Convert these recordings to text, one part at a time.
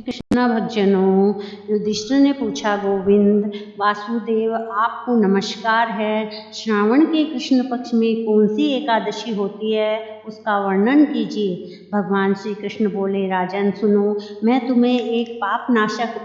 कृष्ण भक्तजनों, युधिष्ठिर ने पूछा, गोविंद वासुदेव आपको नमस्कार है। श्रावण के कृष्ण पक्ष में कौन सी एकादशी होती है, उसका वर्णन कीजिए। भगवान श्री कृष्ण बोले, राजन सुनो, मैं तुम्हें एक पाप नाशक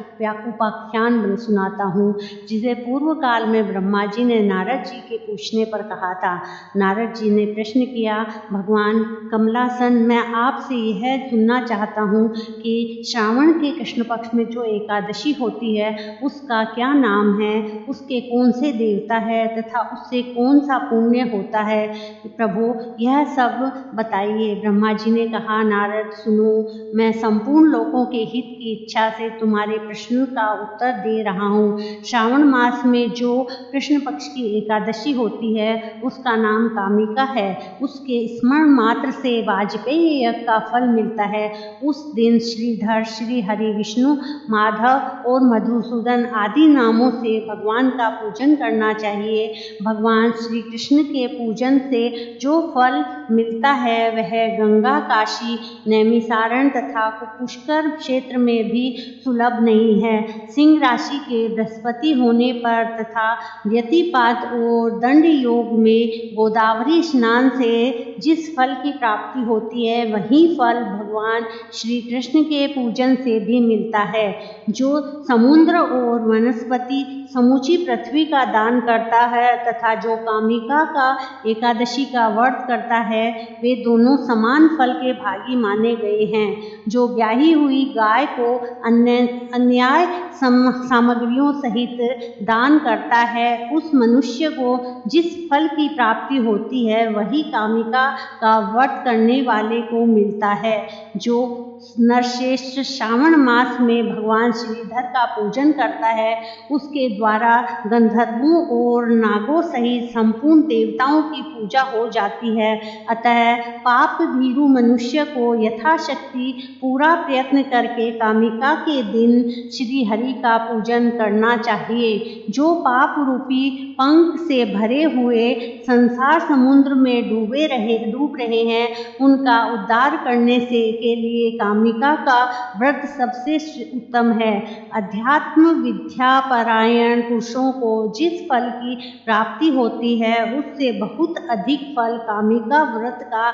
उपाख्यान सुनाता हूँ, जिसे पूर्व काल में ब्रह्मा जी ने नारद जी के पूछने पर कहा था। नारद जी ने प्रश्न किया, भगवान कमलासन, मैं आपसे यह सुनना चाहता हूँ कि श्रावण के कृष्ण पक्ष में जो एकादशी होती है उसका क्या नाम है, उसके कौन से देवता है तथा उससे कौन सा पुण्य होता है, प्रभु यह सब बताइए। ब्रह्मा जी ने कहा, नारद सुनो, मैं संपूर्ण लोगों के हित की इच्छा से तुम्हारे प्रश्न का उत्तर दे रहा हूँ। श्रावण मास में जो कृष्ण पक्ष की एकादशी होती है उसका नाम कामिका है। उसके स्मरण मात्र से वाजपेयी यज्ञ का फल मिलता है। उस दिन श्रीधर, श्री हरि, विष्णु, माधव और मधुसूदन आदि नामों से भगवान का पूजन करना चाहिए। भगवान श्री कृष्ण के पूजन से जो फल मिलता है वह गंगा, काशी, नैमिसारण तथा पुष्कर क्षेत्र में भी सुलभ नहीं है। सिंह राशि के बृहस्पति होने पर तथा व्यतिपात और दंड योग में गोदावरी स्नान से जिस फल की प्राप्ति होती है वही फल भगवान श्री कृष्ण के पूजन से भी मिलता है। जो समुद्र और वनस्पति समूची पृथ्वी का दान करता है तथा जो कामिका का एकादशी का व्रत करता है, वे दोनों समान फल के भागी माने गए हैं। जो ब्याही हुई गाय को अन्याय सामग्रियों सहित दान करता है, उस मनुष्य को जिस फल की प्राप्ति होती है वही कामिका का व्रत करने वाले को मिलता है। जो नरश्रेष्ठ श्रावण मास में भगवान श्रीधर का पूजन करता है, उसके द्वारा गंधर्वों और नागों सहित संपूर्ण देवताओं की पूजा हो जाती है। अतः पाप भीरु मनुष्य को यथाशक्ति पूरा प्रयत्न करके कामिका के दिन श्री हरि का पूजन करना चाहिए। जो पाप रूपी पंख से भरे हुए संसार समुद्र में डूब रहे हैं, उनका उद्धार करने के लिए कामिका का व्रत सबसे उत्तम है। अध्यात्म विद्या परायण पुरुषों को जिस फल की प्राप्ति होती है उससे बहुत अधिक फल कामिका व्रत का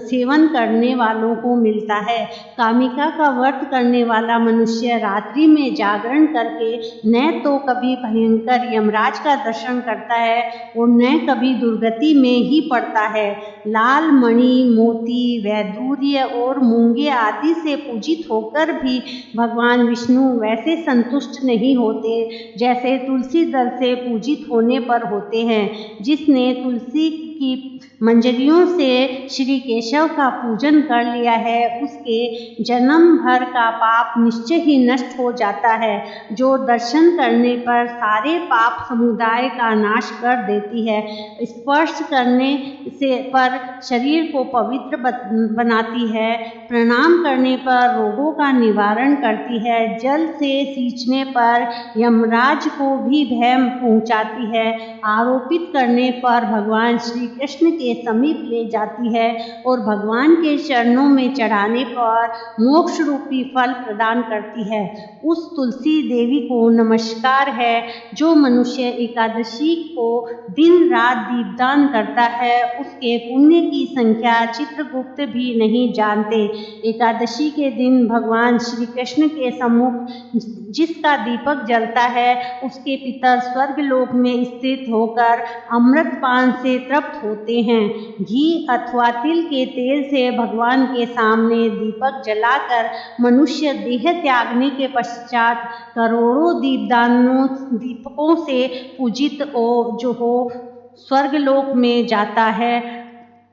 सेवन करने वालों को मिलता है। कामिका का व्रत करने वाला मनुष्य रात्रि में जागरण करके न तो कभी भयंकर यमराज का दर्शन करता है और न कभी दुर्गति में ही पड़ता है। लाल मणि, मोती, वैदूर्य और मूंगे आदि से पूजित होकर भी भगवान विष्णु वैसे संतुष्ट नहीं होते जैसे तुलसी दल से पूजित होने पर होते हैं। जिसने तुलसी की मंजरियों से श्री केशव का पूजन कर लिया है, उसके जन्म भर का पाप निश्चय ही नष्ट हो जाता है। जो दर्शन करने पर सारे पाप समुदाय का नाश कर देती है, स्पर्श करने से पर शरीर को पवित्र बनाती है, प्रणाम करने पर रोगों का निवारण करती है, जल से सींचने पर यमराज को भी भय पहुंचाती है, आरोपित करने पर भगवान श्री कृष्ण के समीप ले जाती है और भगवान के चरणों में चढ़ाने पर मोक्ष रूपी फल प्रदान करती है। उस तुलसी देवी को नमस्कार है। जो मनुष्य एकादशी को दिन रात दीपदान करता है, उसके पुण्य की संख्या चित्रगुप्त भी नहीं जानते। एकादशी के दिन भगवान श्री कृष्ण के सम्मुख जिसका दीपक जलता है, उसके पितर स्वर्ग लोक में स्थित होकर अमृत पान से तृप्त होते हैं। घी अथवा तिल के तेल से भगवान के सामने दीपक जलाकर मनुष्य देह त्यागने के पश्चात करोड़ों दीपकों से पूजित हो स्वर्गलोक में जाता है।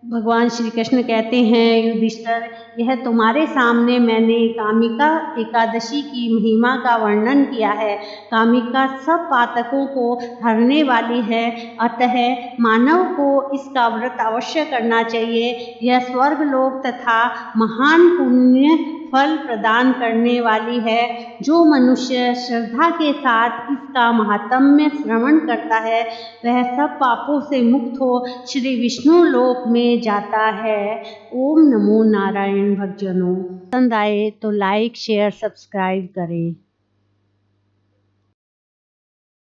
भगवान श्री कृष्ण कहते हैं, युधिष्ठिर, यह तुम्हारे सामने मैंने कामिका एकादशी की महिमा का वर्णन किया है। कामिका सब पातकों को हरने वाली है, अतः मानव को इसका व्रत अवश्य करना चाहिए। यह स्वर्गलोक तथा महान पुण्य फल प्रदान करने वाली है। जो मनुष्य श्रद्धा के साथ इसका महात्म्य श्रवण करता है वह सब पापों से मुक्त हो श्री विष्णु लोक में जाता है। ओम नमो नारायण। भक्तजनों, पसंद आए तो लाइक शेयर सब्सक्राइब करें।